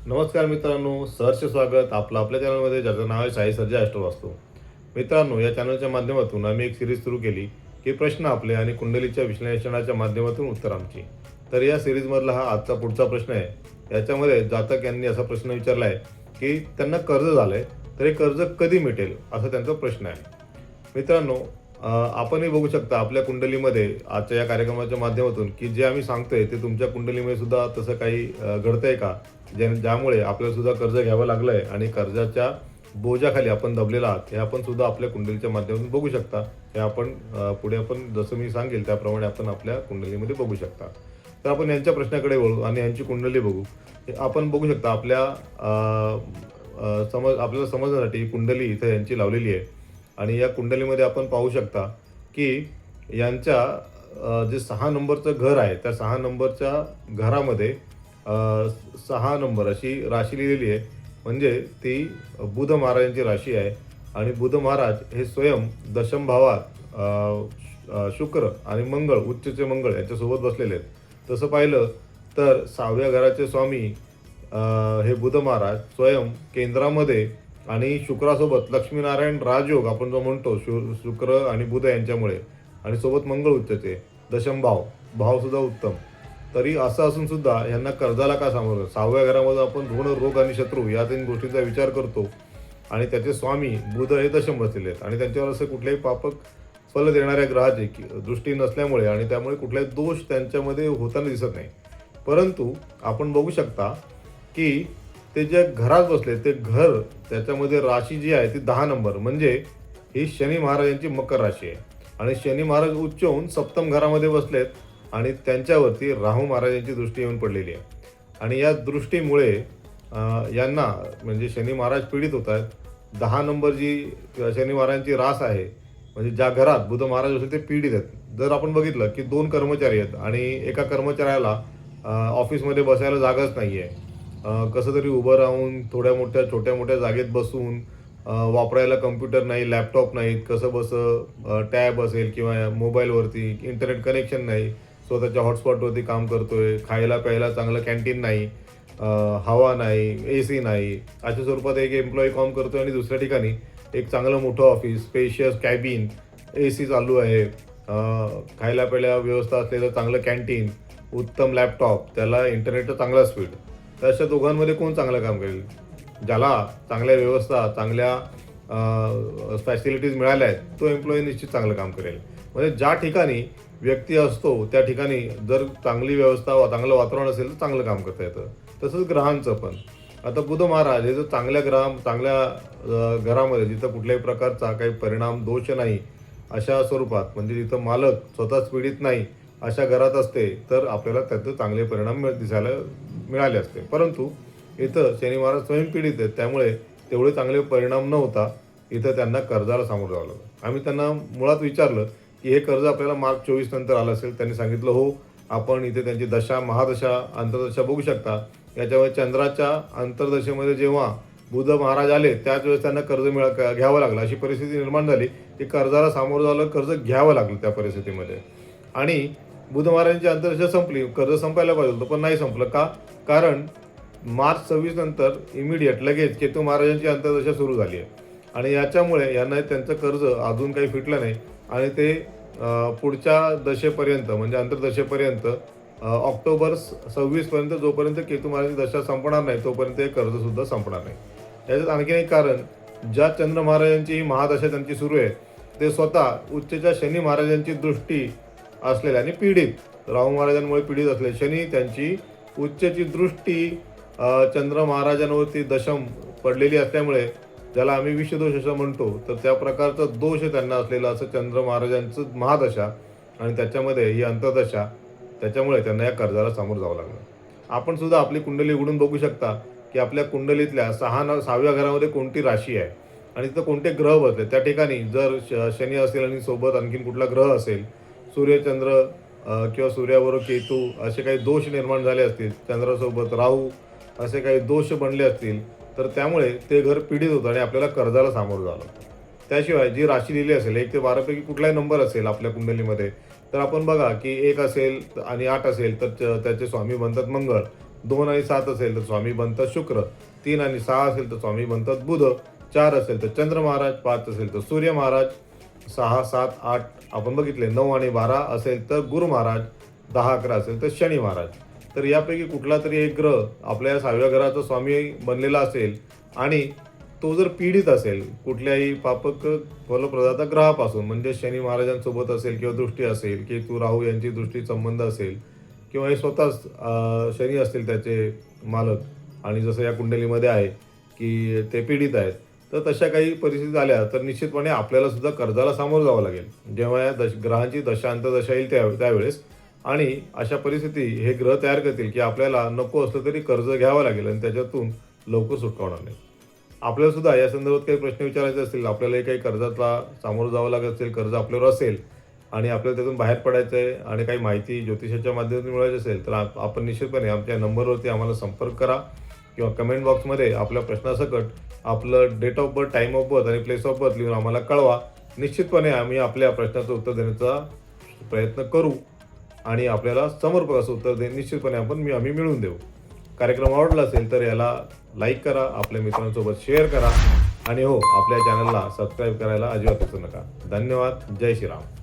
नमस्कार मित्रांनो, सहर्ष स्वागत आपलं आपल्या चॅनलमध्ये, ज्याचं नाव आहे साई सर्जा ॲस्ट्रोवास्तू. मित्रांनो, या चॅनलच्या माध्यमातून आम्ही एक सिरीज सुरू केली की प्रश्न आपले आणि कुंडलीच्या विश्लेषणाच्या माध्यमातून उत्तर आमची. तर या सिरीजमधला हा आजचा पुढचा प्रश्न आहे. याच्यामध्ये जातक यांनी असा प्रश्न विचारला आहे की त्यांना कर्ज झालं आहे, तर हे कर्ज कधी मिटेल, असा त्यांचा प्रश्न आहे. मित्रांनो, आपणही बघू शकता आपल्या कुंडलीमध्ये आजच्या या कार्यक्रमाच्या माध्यमातून की जे आम्ही सांगतोय ते तुमच्या कुंडलीमध्ये सुद्धा तसं काही घडतंय का, ज्यामुळे आपल्याला सुद्धा कर्ज घ्यावं लागलंय आणि कर्जाच्या बोजाखाली आपण दबलेला आहात, हे आपण सुद्धा आपल्या कुंडलीच्या माध्यमातून बघू शकता. हे आपण पुढे आपण जसं मी सांगेल त्याप्रमाणे आपण आपल्या कुंडलीमध्ये बघू शकता. तर आपण यांच्या प्रश्नाकडे वळू आणि यांची कुंडली बघू. आपण बघू शकता आपल्या आपल्याला समजण्यासाठी कुंडली इथं यांची लावलेली आहे आणि या कुंडलीमध्ये आपण पाहू शकता की यांच्या जे 6 नंबरचं घर आहे, त्या 6 नंबरच्या घरामध्ये 6 नंबर अशी राशी लिहिलेली आहे. म्हणजे ती बुध महाराजांची राशी आहे आणि बुध महाराज हे स्वयं दशम भावात शुक्र आणि मंगळ, उच्चचे मंगळ यांच्यासोबत बसलेले आहेत. तसं पाहिलं तर 6व्या घराचे स्वामी हे बुध महाराज स्वयं केंद्रामध्ये आणि शुक्रासोबत लक्ष्मीनारायण राजयोग आपण जो म्हणतो, शुक्र आणि बुध यांच्यामुळे, आणि सोबत मंगळ उच्चचे दशम भावसुद्धा उत्तम. तरी असं असून सुद्धा यांना कर्जाला का सामोरं? 6व्या घरामध्ये आपण ऋण, रोग आणि शत्रू या 3 गोष्टींचा विचार करतो आणि त्याचे स्वामी बुध हे दशम बसलेले आहेत आणि त्यांच्यावर असं कुठल्याही पापक फल देणाऱ्या ग्रहाची दृष्टी नसल्यामुळे आणि त्यामुळे कुठलाही दोष त्यांच्यामध्ये होताना दिसत नाही. परंतु आपण बघू शकता की ते जे घरात बसले ते घर, त्याच्यामध्ये राशी जी आहे ती 10 नंबर, म्हणजे ही शनी महाराजांची मकर राशी आहे आणि शनी महाराज उच्च होऊन सप्तम घरामध्ये बसलेत आणि त्यांच्यावरती राहू महाराजांची दृष्टी येऊन पडलेली आहे. आणि या दृष्टीमुळे यांना म्हणजे शनी महाराज पीडित होत आहेत. 10 नंबर जी शनी महाराजांची रास आहे, म्हणजे ज्या घरात बुध महाराज असेल ते पीडित आहेत. जर आपण बघितलं की 2 कर्मचारी आहेत आणि एका कर्मचाऱ्याला ऑफिसमध्ये बसायला जागाच नाही आहे, कसं तरी उभं राहून छोट्या मोठ्या जागेत बसून, वापरायला कम्प्युटर नाही, लॅपटॉप नाहीत, कसं टॅब असेल किंवा मोबाईलवरती इंटरनेट कनेक्शन नाही, स्वतःच्या हॉटस्पॉटवरती काम करतोय, खायला प्यायला चांगलं कॅन्टीन नाही, हवा नाही, AC नाही, अशा स्वरूपात एक एम्प्लॉई काम करतोय आणि दुसऱ्या ठिकाणी एक चांगलं मोठं ऑफिस, स्पेशियस कॅबिन, AC चालू आहे, खायला प्यायला व्यवस्था असलेलं चांगलं कॅन्टीन, उत्तम लॅपटॉप, त्याला इंटरनेटचा चांगला स्पीड. तर अशा दोघांमध्ये कोण चांगलं काम करेल? ज्याला चांगल्या व्यवस्था, चांगल्या फॅसिलिटीज मिळाल्या आहेत तो एम्प्लॉई निश्चित चांगलं काम करेल. म्हणजे ज्या ठिकाणी व्यक्ती असतो त्या ठिकाणी जर चांगली व्यवस्था, चांगलं वातावरण असेल तर चांगलं काम करता येतं. तसंच ग्रहांचं पण. आता बुध महाराज हे जर चांगल्या घरामध्ये, जिथं कुठल्याही प्रकारचा काही परिणाम, दोष नाही अशा स्वरूपात, म्हणजे जिथं मालक स्वतःच पीडित नाही अशा घरात असते, तर आपल्याला त्याचे चांगले परिणाम दिसायला मिळाले असते. परंतु इथं शनी महाराज स्वयं पीडित आहेत, त्यामुळे तेवढे चांगले परिणाम न होता इथं त्यांना कर्जाला सामोरं जावं लागलं. आम्ही त्यांना मुळात विचारलं की हे कर्ज आपल्याला मार्च 24 नंतर आलं असेल. त्यांनी सांगितलं हो, आपण इथे त्यांची दशा, महादशा, अंतर्दशा बघू शकता. याच्यामुळे चंद्राच्या अंतर्दशेमध्ये जेव्हा बुध महाराज आले त्याच वेळेस त्यांना कर्ज घ्यावं लागलं. अशी परिस्थिती निर्माण झाली की कर्जाला सामोरं जावं, कर्ज घ्यावं लागलं त्या परिस्थितीमध्ये. आणि बुध महाराजांची अंतर्दशा संपली, कर्ज संपायला पाहिजे होतं पण नाही संपलं. का? कारण मार्च 26 नंतर इमिडिएट लगेच केतू महाराजांची अंतर्दशा सुरू झाली आहे आणि याच्यामुळे यांना त्यांचं कर्ज अजून काही फिटलं नाही आणि ते पुढच्या दशेपर्यंत, म्हणजे अंतर्दशेपर्यंत, ऑक्टोबर 26 पर्यंत, जोपर्यंत केतू महाराजांची दशा संपणार नाही तोपर्यंत हे कर्जसुद्धा संपणार नाही. याच्यात आणखीन एक कारण, ज्या चंद्र महाराजांची ही महादशा त्यांची सुरू आहे ते स्वतः उच्चच्या शनी महाराजांची दृष्टी असलेल्या आणि पीडित, राहू महाराजांमुळे पीडित असले शनी, त्यांची उच्चची दृष्टी चंद्र महाराजांवरती दशम पडलेली असल्यामुळे, ज्याला आम्ही विषदोष असं म्हणतो, तर त्या प्रकारचा दोष त्यांना असलेला असं चंद्र महाराजांचं महादशा आणि त्याच्यामध्ये ही अंतर्दशा, त्याच्यामुळे त्यांना या कर्जाला सामोरं जावं लागलं. आपण सुद्धा आपली कुंडली उघडून बघू शकता की आपल्या कुंडलीतल्या 6व्या घरामध्ये कोणती राशी आहे आणि तिथं कोणते ग्रह बसले. त्या ठिकाणी जर शनी असेल आणि सोबत आणखीन कुठला ग्रह असेल, सूर्यचंद्र किंवा सूर्याबरोबर केतू असे काही दोष निर्माण झाले असतील, चंद्रासोबत राहू असे काही दोष बनले असतील, तर त्यामुळे ते घर पीडित होतं आणि आपल्याला कर्जाला सामोरं झालं. त्याशिवाय जी राशी लिहिली असेल, 1 ते 12 पैकी कुठलाही नंबर असेल आपल्या कुंडलीमध्ये, तर आपण बघा की 1 असेल आणि 8 असेल तर त्याचे स्वामी बनतात मंगळ. 2 आणि 7 असेल तर स्वामी बनतात शुक्र, 3 आणि 6 असेल तर स्वामी बनतात बुध, 4 असेल तर चंद्र महाराज, 5 असेल तर सूर्य महाराज, 6, 7, 8 आपण बघितले, 9 आणि 12 असेल तर गुरु महाराज, 10, 11 असेल तर शनी महाराज. तर यापैकी कुठला तरी एक ग्रह आपल्या 6व्या घराचा स्वामी बनलेला असेल आणि तो जर पीडित असेल कुठल्याही पापक फलप्रदाता ग्रहापासून, म्हणजे शनी महाराजांसोबत असेल किंवा दृष्टी असेल, केतू राहू यांची दृष्टी संबंध असेल किंवा हे स्वतःच शनी असतील त्याचे मालक आणि जसं या कुंडलीमध्ये आहे की ते पीडित आहेत, तर तशा काही परिस्थिती आल्या तर निश्चितपणे आपल्याला सुद्धा कर्जाला सामोरं जावं लागेल. जेव्हा या ग्रहांची दशांतदशा येईल त्यावेळेस आणि अशा परिस्थिती हे ग्रह तयार करतील की आपल्याला नको असलं तरी कर्ज घ्यावं लागेल आणि त्याच्यातून लवकर सुटका होणार नाही. आपल्याला सुद्धा या संदर्भात काही प्रश्न विचारायचे असतील, आपल्यालाही काही कर्जाला सामोरं जावं लागत असेल, कर्ज आपल्यावर असेल आणि आपल्याला त्यातून बाहेर पडायचं आहे आणि काही माहिती ज्योतिषाच्या माध्यमातून मिळवायची असेल तर आपण निश्चितपणे आमच्या नंबरवरती आम्हाला संपर्क करा किंवा कमेंट बॉक्समध्ये आपल्या प्रश्नासकट आपलं date of birth, time of birth आणि प्लेस ऑफ बर्थ लिहून आम्हाला कळवा. निश्चितपणे आम्ही आपल्या प्रश्नाचं उत्तर देण्याचा प्रयत्न करू आणि आपल्याला समर्पक असं उत्तर निश्चितपणे आम्ही मिळवून देऊ. कार्यक्रम आवडला असेल तर याला लाईक करा, आपल्या मित्रांसोबत शेअर करा आणि हो, आपल्या चॅनलला सबस्क्राईब करायला अजिबात विसरू नका. धन्यवाद. जय श्रीराम.